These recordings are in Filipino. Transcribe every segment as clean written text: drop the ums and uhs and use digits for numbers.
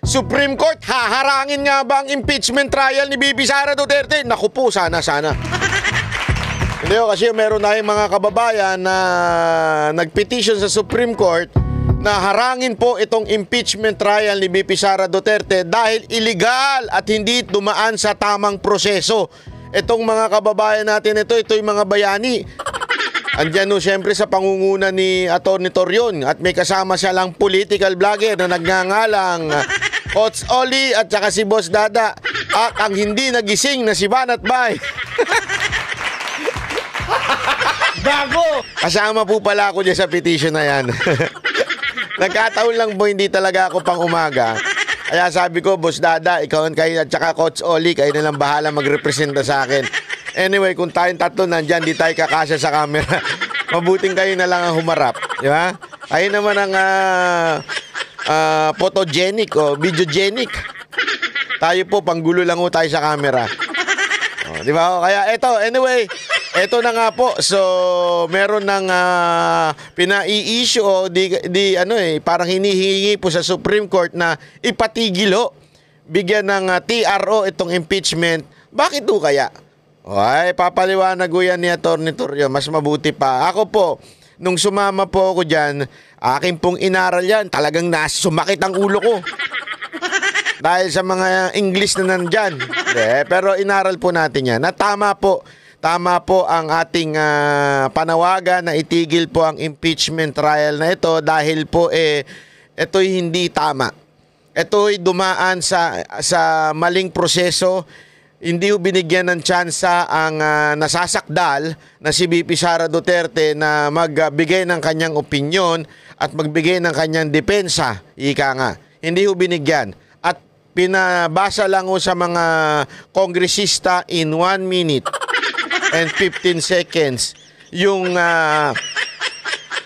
Supreme Court, haharangin nga ba ang impeachment trial ni Bibi Sara Duterte? Naku po, sana. Hindi ko, kasi meron tayong mga kababayan na nagpetition sa Supreme Court na harangin po itong impeachment trial ni Bibi Sara Duterte dahil illegal at hindi dumaan sa tamang proseso. Itong mga kababayan natin ito yung mga bayani. Andiyan no, siyempre sa pangunguna ni Atty. Torion at may kasama siya lang political vlogger na nagngangalang Coach Oli at saka si Boss Dada at ang hindi nagising na si Banat Bay. Gago! Kasama po pala ako dyan sa petition na yan. Nagkataon lang po, hindi talaga ako pang umaga. Kaya sabi ko, Boss Dada, ikaw kayo at saka Coach Oli, kayo na lang bahala magrepresenta sa akin. Anyway, kung tayong tatlo nandyan, di tayo kakasya sa camera. Mabuting kayo na lang ang humarap. Di ba? Kayo naman ang photogenic o videogenic. Tayo po, panggulo lang ho tayo sa camera. O, di ba? Kaya eto, anyway, eto na nga po. So, meron ng pinai-issue o parang hinihingi po sa Supreme Court na ipatigil ho. Bigyan ng TRO itong impeachment. Bakit ho kaya? Ay, papaliwanag ko yan ni Atty. Torion. Mas mabuti pa. Ako po, nung sumama po ako dyan, akin pong inaral yan. Talagang sumakit ang ulo ko. Dahil sa mga English na nandyan. Pero inaral po natin yan. Na tama po ang ating panawagan na itigil po ang impeachment trial na ito dahil po ito'y hindi tama. Ito'y dumaan sa maling proseso. Hindi ho binigyan ng tsansa ang nasasakdal na si BP Sara Duterte na magbigay ng kanyang opinyon at magbigay ng kanyang depensa. Ika nga. Hindi ho binigyan. At pinabasa lang ho sa mga kongresista in 1 minute and 15 seconds yung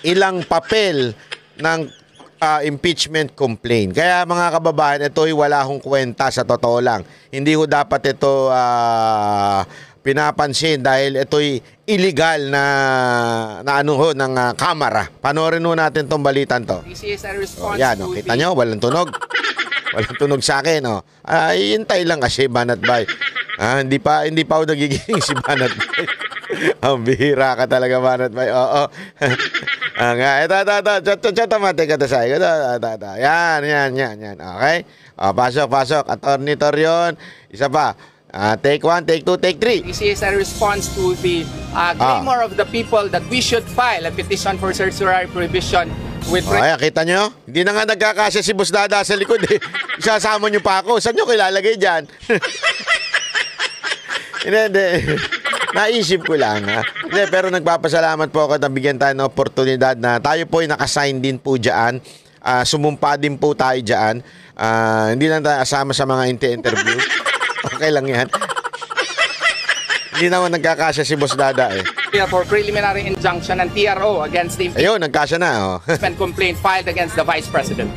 ilang papel ng impeachment complaint. Kaya mga kababayan, ito'y wala hong kwenta sa totoo lang. Hindi ho dapat ito pinapansin dahil ito'y illegal ng kamera. Panoorin ho natin tong balitan to. This is a response yan, to kita nyo, walang tunog. Walang tunog sa akin. Hintay lang kasi Banat Bay. Hindi pa ako nagiging si Banat Bay. Ang bihira ka talaga, Banat Bay. Oo. Ito, mate ka sa iyo. Yan. Okay? Pasok. Atty. Torion. Isa pa. Take 1, take 2, take 3. This is a response to the clamor of the people that we should file a petition for certiorari prohibition with... Ay, kita nyo? Hindi na nga nagkakasya si Boss Dada sa likod eh. Isasama nyo pa ako. Saan nyo kilalagay dyan? Hindi. Naisip ko lang. Hindi, pero nagpapasalamat po ako at nabigyan tayo ng oportunidad na tayo po ay nakasign din po dyan. Sumumpa din po tayo dyan. Hindi lang tayo asama sa mga interview. Okay lang yan. Hindi naman nagkakasya si Boss Dada eh. For preliminary injunction and TRO against the Ayun, nagkasya na. impeachment complaint filed against the Vice President.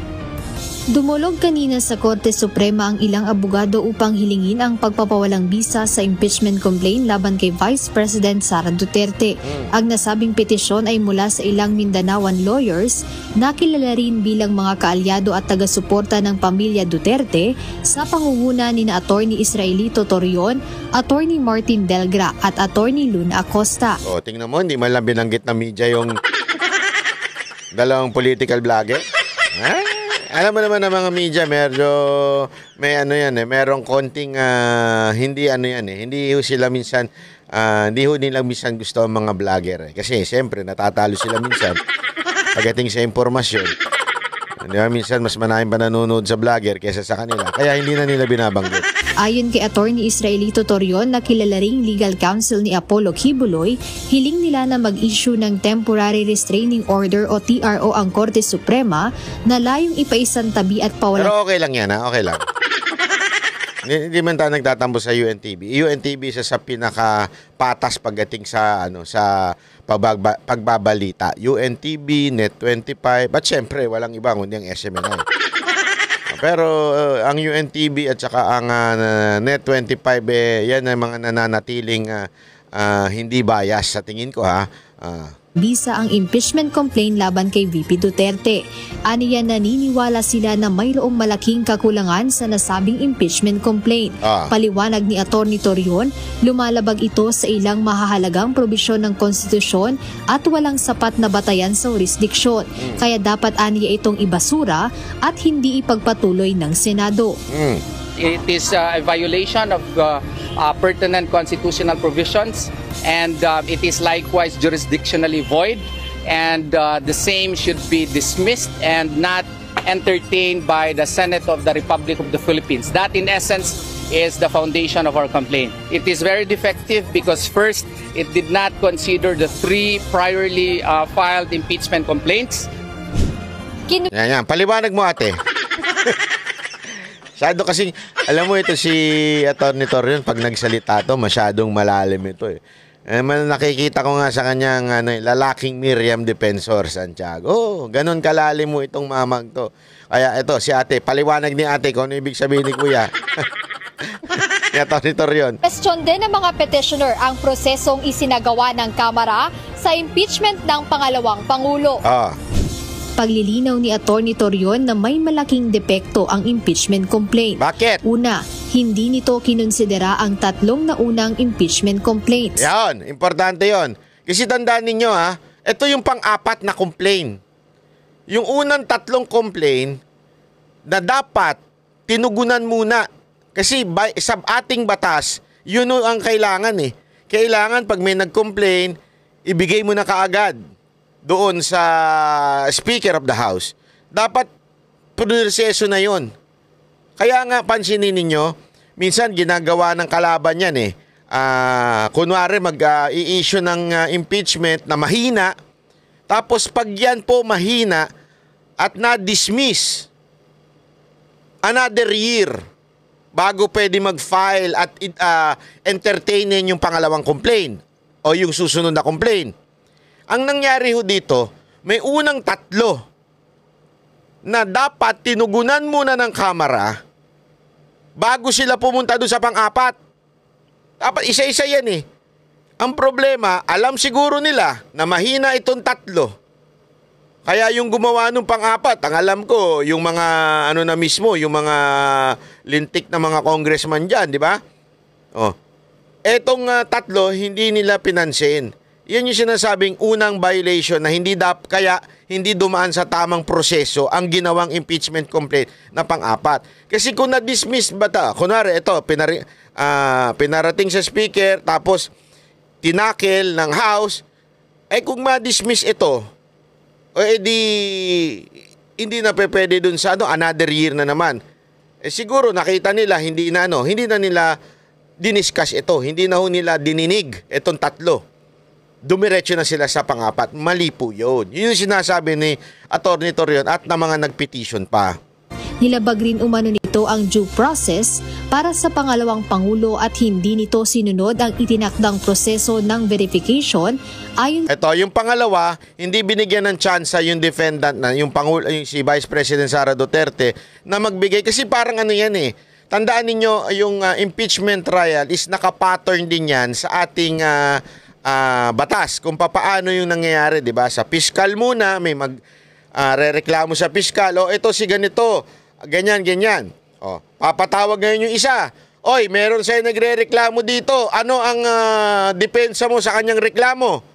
Dumulog kanina sa Korte Suprema ang ilang abogado upang hilingin ang pagpapawalang bisa sa impeachment complaint laban kay Vice President Sara Duterte. Ang nasabing petisyon ay mula sa ilang Mindanaoan lawyers na kilala rin bilang mga kaalyado at taga-suporta ng pamilya Duterte sa pangunguna ni Atty. Israelito Torion, Atty. Martin Delgra at Atty. Luna Acosta. Tingnan mo, hindi man lang binanggit na media yung dalawang political vlogger. Alam mo naman ng mga media, merong konting hindi ho sila minsan gusto ang mga vlogger kasi siyempre natatalo sila minsan pagdating sa impormasyon. Di ba, minsan mas maraming pa nanonood sa vlogger kaysa sa kanila, kaya hindi na nila binabanggit. Ayon kay Atty. Israelito Torion na kilala ring legal counsel ni Apollo Kibuloy, hiling nila na mag-issue ng Temporary Restraining Order o TRO ang Korte Suprema na layong ipaisantabi at pawalan. Pero okay lang yan, okay lang. Hindi man tayo nagtatampo sa UNTV. UNTV isa sa pinakapatas pagdating sa pagbabalita. UNTV, Net25, at syempre walang iba kundi ang SMNI. Pero ang UNTV at saka ang Net25 yan ay mga nananatiling hindi bias sa tingin ko bisa ang impeachment complaint laban kay VP Duterte. Aniya naniniwala sila na mayroong malaking kakulangan sa nasabing impeachment complaint. Paliwanag ni Atty. Torion, lumalabag ito sa ilang mahahalagang probisyon ng konstitusyon at walang sapat na batayan sa jurisdiksyon. Kaya dapat aniya itong ibasura at hindi ipagpatuloy ng Senado. It is a violation of pertinent constitutional provisions, and it is likewise jurisdictionally void, and the same should be dismissed and not entertained by the Senate of the Republic of the Philippines. That in essence is the foundation of our complaint. It is very defective because first, it did not consider the 3 priorly filed impeachment complaints. Yan. Paliwanag mo, ate. Masyado kasing, alam mo ito si Atty. Torion, pag nagsalita to, masyadong malalim ito eh. Nakikita ko nga sa kanyang lalaking Miriam Defensor Santiago. Ganun kalalim mo itong mamang to. Kaya ito, si ate, paliwanag ni ate kung ano ibig sabihin ni kuya. Ni Atty. Torion. Question din ng mga petitioner ang prosesong isinagawa ng Kamara sa impeachment ng pangalawang Pangulo. Paglilinaw ni Atty. Torion na may malaking depekto ang impeachment complaint. Bakit? Una, hindi nito kinonsidera ang 3 naunang impeachment complaints. Yan, importante yon. Kasi tandaan ninyo ito yung pang-4 na complaint. Yung unang 3 complaint na dapat tinugunan muna. Kasi sa ating batas, yun ang kailangan eh. Kailangan pag may nag-complain, ibigay mo na kaagad doon sa Speaker of the House. Dapat proseso na yon. Kaya nga pansinin ninyo, minsan ginagawa ng kalaban yan eh. Kunwari mag-i-issue ng impeachment na mahina, tapos pag yan po mahina at na-dismiss, another year bago pwede mag-file at entertainin yung pangalawang complaint o yung susunod na complaint. Ang nangyari ho dito, may unang 3 na dapat tinugunan muna ng Kamara bago sila pumunta doon sa pang-4. Dapat isa-isa yan eh. Ang problema, alam siguro nila na mahina itong 3. Kaya yung gumawa nung pang-4, ang alam ko, yung mga na mismo, yung mga lintik na mga congressman dyan, di ba? Etong 3, hindi nila pinansin. Yan yung sinasabing unang violation na kaya hindi dumaan sa tamang proseso ang ginawang impeachment complaint na pang-4. Kasi kung na-dismiss kunwari ito, pinarating sa speaker, tapos tinakil ng House, kung ma-dismiss ito, hindi na pwede dun sa another year na naman. Siguro nakita nila, hindi na nila diniscuss ito, hindi na nila dininig itong 3. Dumiretso na sila sa pang-4. Mali po yun. Yun yung sinasabi ni Atty. Torion at na mga nagpetition pa. Nilabag rin umano nito ang due process para sa pangalawang Pangulo at hindi nito sinunod ang itinakdang proseso ng verification ayon. Ito, yung pangalawa, hindi binigyan ng tsansa yung defendant na yung si Vice President Sara Duterte na magbigay. Kasi parang yan eh. Tandaan ninyo, yung impeachment trial is nakapattern din yan sa ating batas kung paano yung nangyayari, 'di ba? Sa piskal muna may rereklamo sa piskal, ito si ganito, ganyan. Papatawag ngayon yung isa. Oy, meron sa'yo nagrereklamo dito. Ano ang depensa mo sa kanyang reklamo?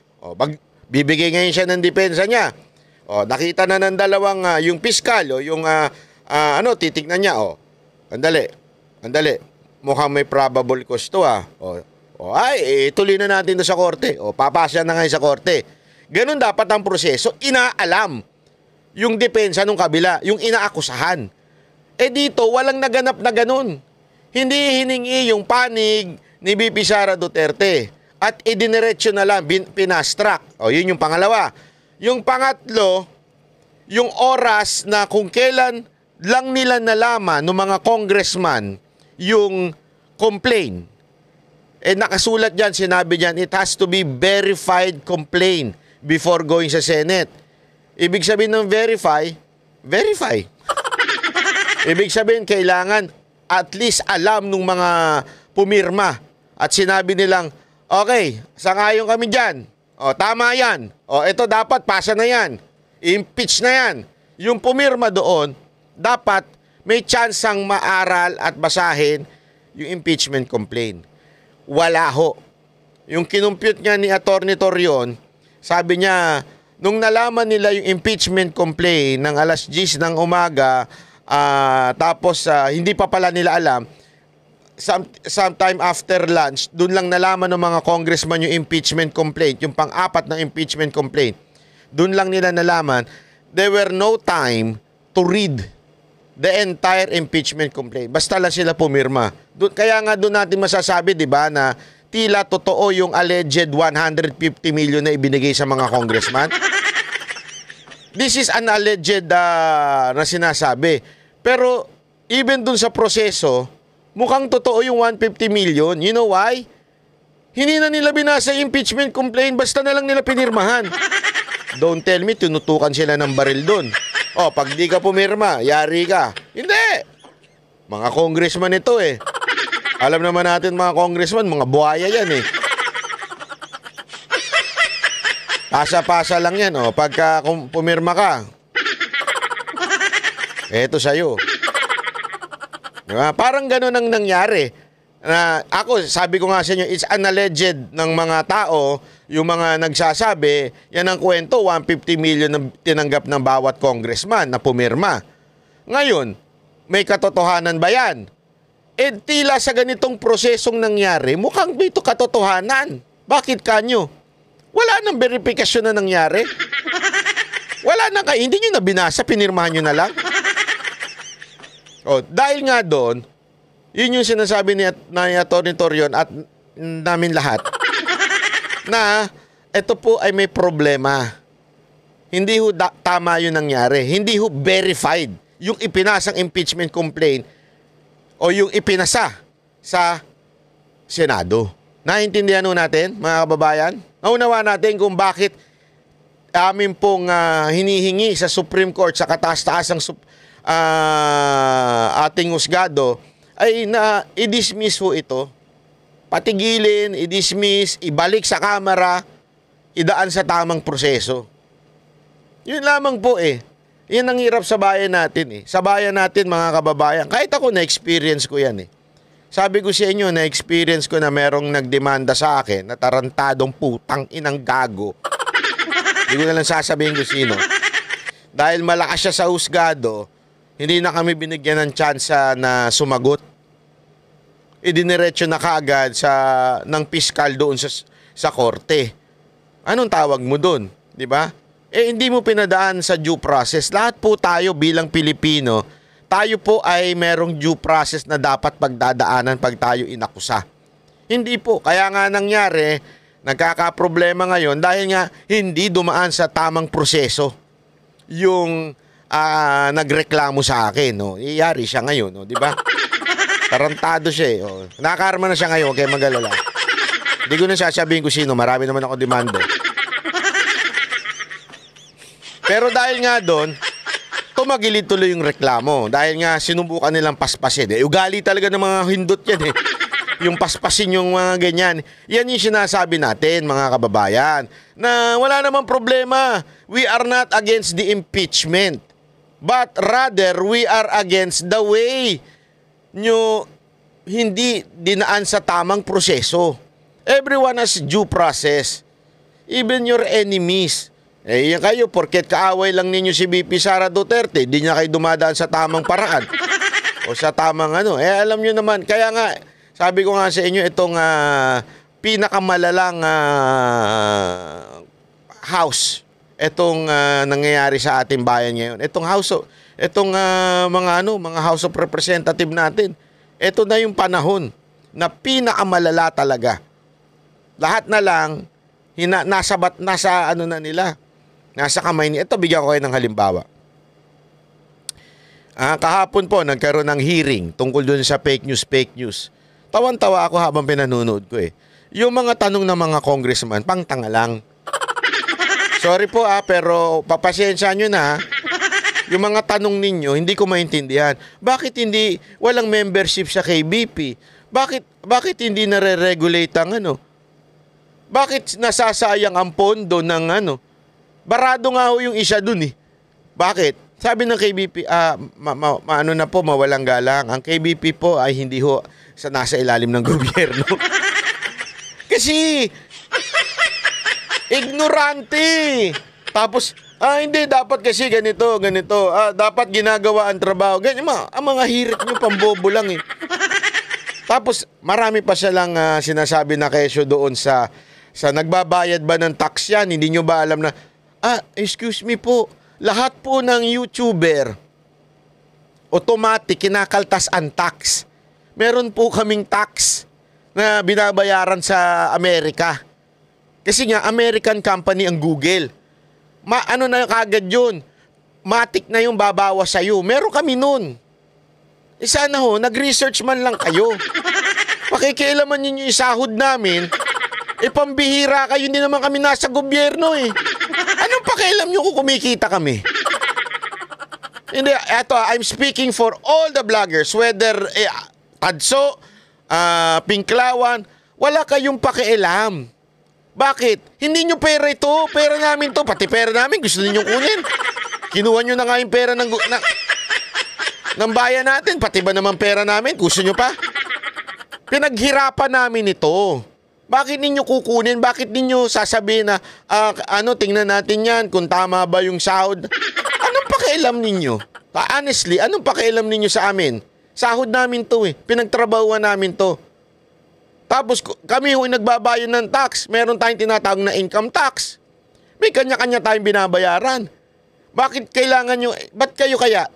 Bibigay ngayon siya ng depensa niya. Nakita na ng dalawang yung piskal yung titignan niya. Andali. Mukhang may probable cause to tuloy na natin sa korte. Papasya na ngayon sa korte. Ganun dapat ang proseso. Inaalam yung depensa ng kabila, yung inaakusahan. Dito, walang naganap na ganun. Hindi hiningi yung panig ni VP Sara Duterte. At idiniretso na lang, pinastrak. Yun yung pangalawa. Yung pangatlo, yung oras na kung kailan lang nila nalaman ng mga congressman yung complaint. Nakasulat dyan, sinabi dyan, it has to be verified complaint before going sa Senate. Ibig sabihin ng verify. Ibig sabihin, kailangan at least alam ng mga pumirma. At sinabi nilang, okay, sangayon kami dyan. O, tama yan. O, ito dapat pasa na yan. Impeach na yan. Yung pumirma doon, dapat may tsansang maaral at basahin yung impeachment complaint. Wala ho. Yung kinumpute nga ni Atty. Torion, sabi niya, nung nalaman nila yung impeachment complaint ng alas 10 ng umaga, tapos hindi pa pala nila alam, sometime after lunch, doon lang nalaman ng mga congressman yung impeachment complaint, yung pang-apat na impeachment complaint. Doon lang nila nalaman, there were no time to read the entire impeachment complaint. Basta lang sila pumirma. Kaya nga doon natin masasabi, di ba, na tila totoo yung alleged 150 million na ibinigay sa mga congressman. This is an alleged na sinasabi. Pero even doon sa proseso, mukhang totoo yung 150 million. You know why? Hindi na nila binasa yung impeachment complaint, basta na lang nila pinirmahan. Don't tell me, tinutukan sila ng baril doon. O, pag di ka pumirma, yari ka. Hindi! Mga congressman ito eh. Alam naman natin mga congressman, mga buhaya yan eh. Pasa-pasa lang yan, o. Pagka pumirma ka, eto sa'yo. Diba? Parang gano'n ang nangyari. Ako, sabi ko nga sa inyo, it's an alleged ng mga tao, yung mga nagsasabi, yan ang kwento, 150 million na tinanggap ng bawat congressman na pumirma. Ngayon, may katotohanan ba yan? Tila sa ganitong prosesong nangyari, mukhang may ito katotohanan. Bakit kanyo? Wala nang verifikasyon na nangyari. Wala nang kayo. Hindi nyo na binasa, pinirmahan nyo na lang. O, dahil nga doon, yun yung sinasabi ni Atty. Torion at namin lahat, na ito po ay may problema. Hindi ho tama yun nangyari. Hindi ho verified yung ipinasang impeachment complaint o yung ipinasa sa Senado. Naintindihan ho natin, mga kababayan? Naunawa natin kung bakit amin pong hinihingi sa Supreme Court, sa kataas-taasang ating husgado, ay na i-dismiss ho ito. Patigilin, i-dismiss, ibalik sa Kamara, idaan sa tamang proseso. Yun lamang po eh. Yan ang hirap sa bayan natin eh. Sa bayan natin mga kababayan. Kahit ako na-experience ko yan eh. Sabi ko sa inyo, na-experience ko na merong nagdemanda sa akin na tarantadong putang inang gago. Hindi ko na lang sasabihin ko sino. Dahil malakas siya sa husgado, hindi na kami binigyan ng tsansa na sumagot. Idiniretso na kaagad ng piskal doon sa korte. Anong tawag mo doon? Di ba? Hindi mo pinadaan sa due process. Lahat po tayo bilang Pilipino, tayo po ay merong due process na dapat pagdadaanan pag tayo inakusa. Hindi po. Kaya nga nangyari, nagkakaproblema ngayon dahil nga hindi dumaan sa tamang proseso yung nagreklamo sa akin. No? Iyari siya ngayon, no? Di ba? Tarantado siya eh. Oh. Nakakarma na siya ngayon, kaya mag-alala. Hindi ko na sasabihin ko sino, marami naman ako demanda. Pero dahil nga doon, tumagilid tuloy yung reklamo. Dahil nga sinubukan nilang paspasin. Ugali talaga ng mga hindot yan eh. Yung paspasin yung mga ganyan. Yan yung sinasabi natin, mga kababayan, na wala namang problema. We are not against the impeachment. But rather, we are against the way nyo hindi dinaan sa tamang proseso. Everyone has due process. Even your enemies. Yan kayo, porket kaaway lang ninyo si VP Sara Duterte, di niya kayo dumadaan sa tamang paraan. O sa tamang alam nyo naman, kaya nga, sabi ko nga sa inyo, itong pinakamalalang house, itong nangyayari sa ating bayan ngayon. Itong mga House of Representative natin, ito na yung panahon na pinakamalala talaga. Lahat na lang, nasa kamay niya. Ito, bigyan ko kayo ng halimbawa. Kahapon po, nagkaroon ng hearing tungkol dun sa fake news. Tawan-tawa ako habang pinanonood ko eh. Yung mga tanong ng mga congressman, pangtanga lang. Sorry po pero papasensya nyo na. Yung mga tanong ninyo, hindi ko maintindihan. Bakit hindi, walang membership sa KBP? Bakit hindi nare-regulate ang Bakit nasasayang ang pondo ng ano? Barado nga ho yung isa dun eh. Bakit? Sabi ng KBP, ano na po, mawalang galang. Ang KBP po ay hindi ho nasa ilalim ng gobyerno. Kasi, ignorante. Tapos, hindi, dapat kasi ganito. Dapat ginagawa ang trabaho. Ganyan, ang mga hirit nyo, pambobo lang eh. Tapos, marami pa silang sinasabi na kesyo doon sa nagbabayad ba ng tax yan? Hindi nyo ba alam na, excuse me po, lahat po ng YouTuber, automatic, kinakaltas ang tax. Meron po kaming tax na binabayaran sa Amerika. Kasi nga, American company ang Google. Ano na kagad yun? Matik na yung babawas sa'yo. Meron kami nun. Sana ho, nag-research man lang kayo. Pakikialaman ninyo yung sahod namin, pambihira kayo, hindi naman kami nasa gobyerno eh. Anong pakialam nyo kung kumikita kami? Hindi, eto, I'm speaking for all the vloggers, whether Tadso, Pinklawan, wala kayong pakialam. Bakit? Hindi nyo pera ito. Pera namin to. Pati pera namin gusto ninyong kunin. Kinuha nyo na nga yung pera ng bayan natin. Pati ba naman pera namin? Gusto nyo pa? Pinaghirapan namin ito. Bakit ninyo kukunin? Bakit ninyo sasabihin na, tingnan natin yan kung tama ba yung sahod? Anong pakialam ninyo? Honestly, anong pakialam ninyo sa amin? Sahod namin to eh. Pinagtrabahuan namin to. Tapos kami yung nagbabayad ng tax. Meron tayong tinatawag na income tax. May kanya-kanya tayong binabayaran. Bakit kailangan nyo? Ba't kayo kaya?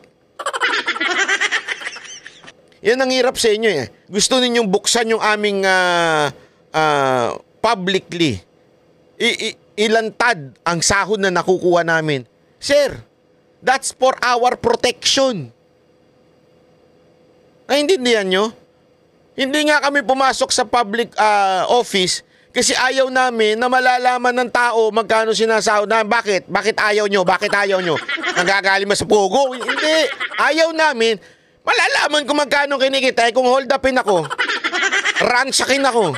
Yan ang hirap sa inyo eh. Gusto ninyong buksan yung aming publicly. Ilantad ang sahod na nakukuha namin. Sir, that's for our protection. Naintindihan nyo? Hindi nga kami pumasok sa public office kasi ayaw namin na malalaman ng tao magkano sinasahod namin. Bakit? Bakit ayaw nyo? Bakit ayaw nyo? Nagagaling ba sa pogo? Hindi. Ayaw namin. Malalaman kung magkano kinikita. Kung hold upin ako, ransakin ako,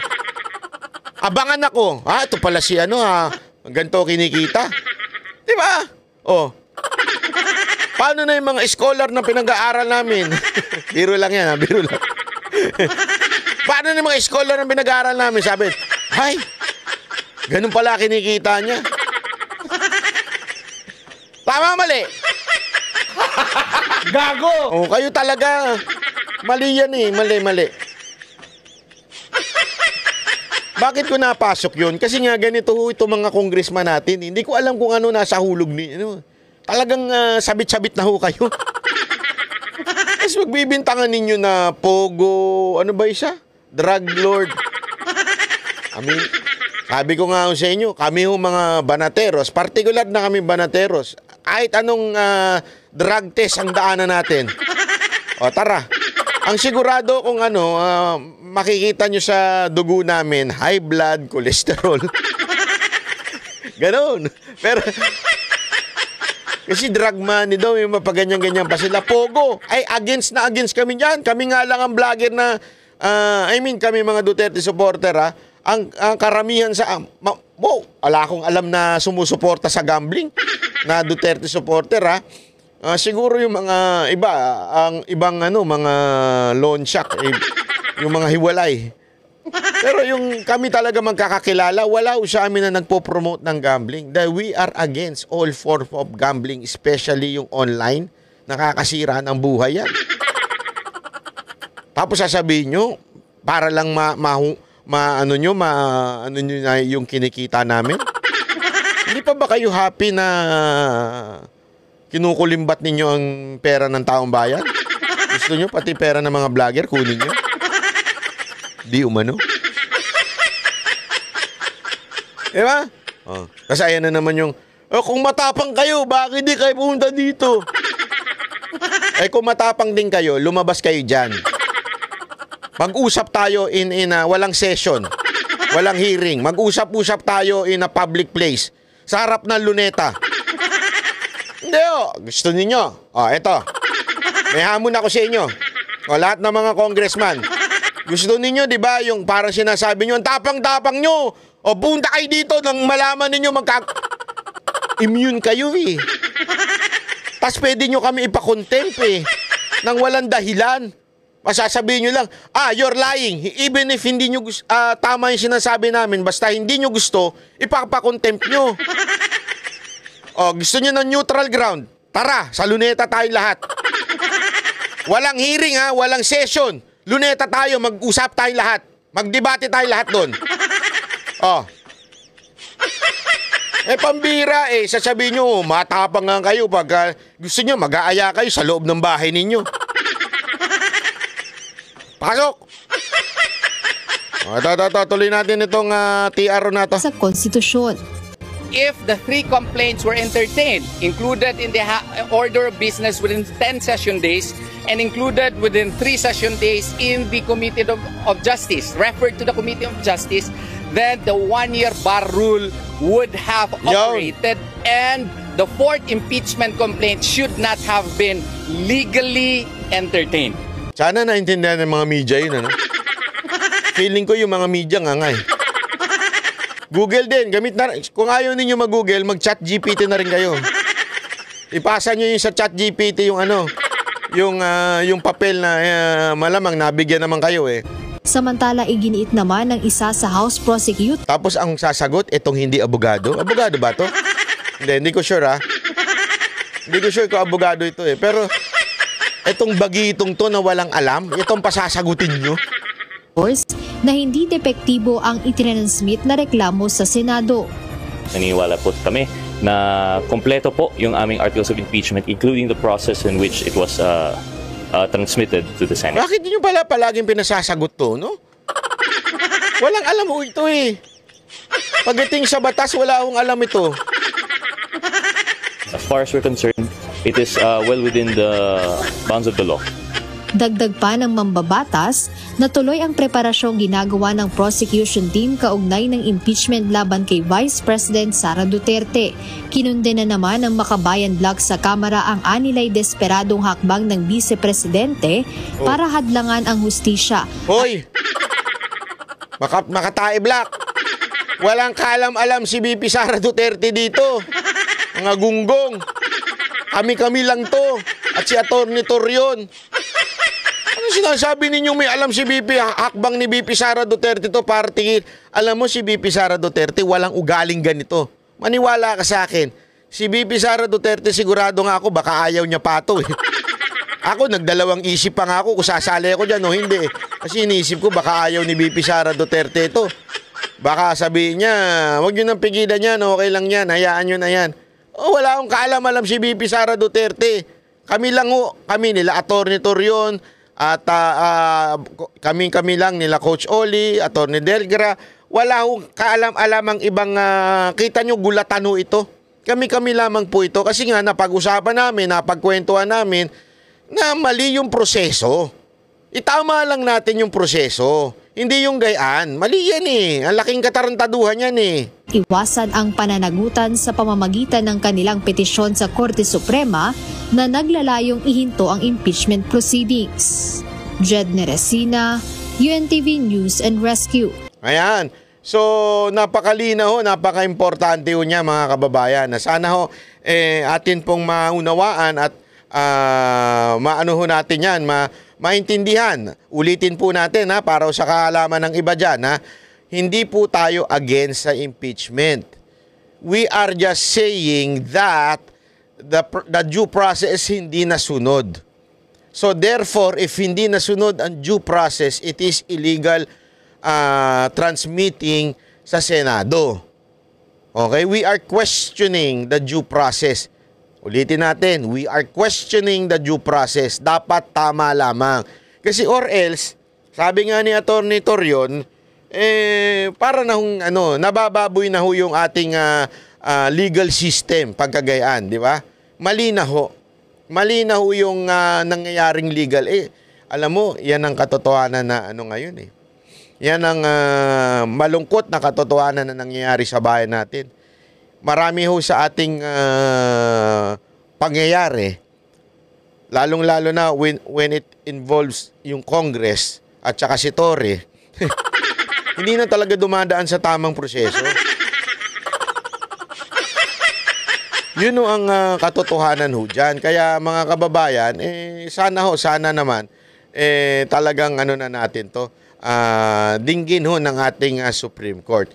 abangan ako. Ito pala si ganito kinikita. Diba? Paano na yung mga scholar na pinag-aaral namin? Biro lang yan, biro lang. Paano na yung mga scholar na pinag-aaral namin? Sabi, ganun pala kinikita niya. Tama, mali. Gago! Kayo talaga. Mali yan eh. Mali. Bakit ko napasok yun? Kasi nga ganito ito mga congressman natin. Hindi ko alam kung ano nasa hulog ni. Talagang sabit-sabit na ho kayo. Tapos magbibintangan ninyo na pogo, ano ba isa? Drug lord. Sabi ko nga sa inyo, kami ho mga banateros, particular na kami banateros, kahit anong drug test ang daanan natin. Tara. Ang sigurado kung makikita nyo sa dugo namin, high blood, cholesterol. Ganon. Pero, kasi drug money daw, yung mapaganyan-ganyan pa sila. Pogo, against kami dyan. Kami nga lang ang vlogger na, kami mga Duterte supporter, ang karamihan sa, wala akong alam na sumusuporta sa gambling, na Duterte supporter, siguro yung mga iba, ang ibang mga loan shark, yung mga hiwalay. Pero yung kami talaga magkakakilala, wala sa amin na nagpo-promote ng gambling. Dahil we are against all form of gambling, especially yung online. Nakakasira ng buhay yan. Tapos sasabihin nyo, para lang ano nyo na yung kinikita namin. Hindi pa ba kayo happy na kinukulimbat ninyo ang pera ng taong bayan? Gusto nyo pati pera ng mga vlogger kunin nyo? Di umano. Diba? Kasi ayan na naman yung, kung matapang kayo, bakit di kayo pumunta dito? Kung matapang din kayo, lumabas kayo dyan. Mag-usap tayo in walang session, walang hearing. Mag-usap-usap tayo in a public place, sa harap ng luneta. Hindi gusto ninyo. Eto. May hamon ako sa inyo. Lahat ng mga congressman. Gusto ninyo, di ba, yung parang sinasabi nyo, ang tapang-tapang nyo. O punta kayo dito nang malaman ninyo immune kayo eh. Tapos pwede nyo kami ipakontempt eh. Nang walang dahilan. Masasabihin nyo lang, you're lying. Even if hindi nyo tama yung sinasabi namin, basta hindi nyo gusto, ipapakontempt nyo. O, gusto nyo ng neutral ground? Tara, sa Luneta tayong lahat. Walang hearing ha, walang session. Luneta tayo, mag-usap tayong lahat. Magdebate tayong lahat doon. O. Pambira eh, sasabihin nyo, matapang nga kayo pag gusto nyo, mag-aaya kayo sa loob ng bahay ninyo. Pasok! Tuloy natin itong TR na to. Sa konstitusyon. If the 3 complaints were entertained, included in the order of business within 10 session days, and included within 3 session days in the Committee of Justice, referred to the Committee of Justice, then the 1-year bar rule would have operated, and the 4th impeachment complaint should not have been legally entertained. Sana naintindihan ng mga media yun, ano? Feeling ko yung mga media nga eh. Google din, gamit na. Kung ayaw ninyo mag-Google, mag-chat GPT na rin kayo. Ipasa nyo yung sa chat GPT yung yung papel na malamang nabigyan naman kayo eh. Samantala, iginiit naman ng isa sa House Prosecutor. Tapos ang sasagot, itong hindi abogado. Abogado ba to? Hindi ko sure ha. Hindi ko sure kung abogado ito eh. Pero itong bagitong to na walang alam, itong pasasagutin nyo. Na hindi depektibo ang itinransmit na reklamo sa Senado. Naniniwala po kami na kompleto po yung aming articles of impeachment, including the process in which it was transmitted to the Senate. Bakit nyo pala palaging pinasasagot to, no? Walang alam mo ito eh. Pagdating sa batas, wala akong alam ito. As far as we're concerned, it is well within the bounds of the law. Dagdag pa ng mambabatas na tuloy ang preparasyong ginagawa ng prosecution team kaugnay ng impeachment laban kay Vice President Sara Duterte. Kinundena naman ng Makabayan Bloc sa Kamara ang anilay desperadong hakbang ng Vice Presidente para hadlangan ang hustisya. Hoy! Makatae Black! Walang kaalam-alam si VP Sara Duterte dito. Mga gunggong. Kami-kami lang to. At si Atty. Torion. Ano sinasabi ninyong may alam si VP, hakbang ni VP Sara Duterte to para tingin? Alam mo si VP Sara Duterte, walang ugaling ganito. Maniwala ka sa akin. Si VP Sara Duterte, sigurado nga ako, baka ayaw niya pa ito eh. Ako, nagdalawang isip pa nga ako kung sasali ako dyan o hindi. Kasi iniisip ko, baka ayaw ni VP Sara Duterte ito. Baka sabihin niya, huwag nyo nang pigilan yan, okay lang yan, hayaan nyo na yan. Oh, wala akong kaalam-alam si VP Sara Duterte. Kami lang kami nila Atty. Torion, at kami lang nila Coach Oli, Atty. Delgra. Wala akong kaalam-alam ang ibang kita nyo gulatan ito. Kami lamang po ito kasi nga napag-usapan namin, napagkwentuhan namin na mali yung proseso. Itama lang natin yung proseso. Hindi yung gayaan. Mali yan eh. Ang laking katarantaduhan yan eh. Iwasan ang pananagutan sa pamamagitan ng kanilang petisyon sa Korte Suprema na naglalayong ihinto ang impeachment proceedings. Jed Neresina, UNTV News and Rescue. Ayan. So, napakalinaw, napaka-importante ho niya mga kababayan. Na sana ho, atin pong maunawaan at maano ho natin yan, maintindihan. Ulitin po natin ha, para sa kaalaman ng iba dyan ha, hindi po tayo against sa impeachment. We are just saying that the due process hindi nasunod. So therefore, if hindi nasunod ang due process, it is illegal transmitting sa Senado. Okay? We are questioning the due process. Ulitin natin, we are questioning the due process. Dapat tama lamang. Kasi or else, sabi nga ni Atty. Torion, para na nabababoy na ho yung ating legal system pagkagayaan, di ba? Mali na ho. Mali na ho yung nangyayaring legal. Alam mo, yan ang katotohanan na ngayon eh. Yan ang malungkot na katotohanan na nangyayari sa bayan natin. Marami ho sa ating pangyayari, lalong-lalo na when it involves yung Congress at saka si Torre. Hindi na talaga dumadaan sa tamang proseso. Yun ho ang katotohanan ho dyan. Kaya mga kababayan, sana naman, talagang ano na natin to, dinggin ho ng ating Supreme Court.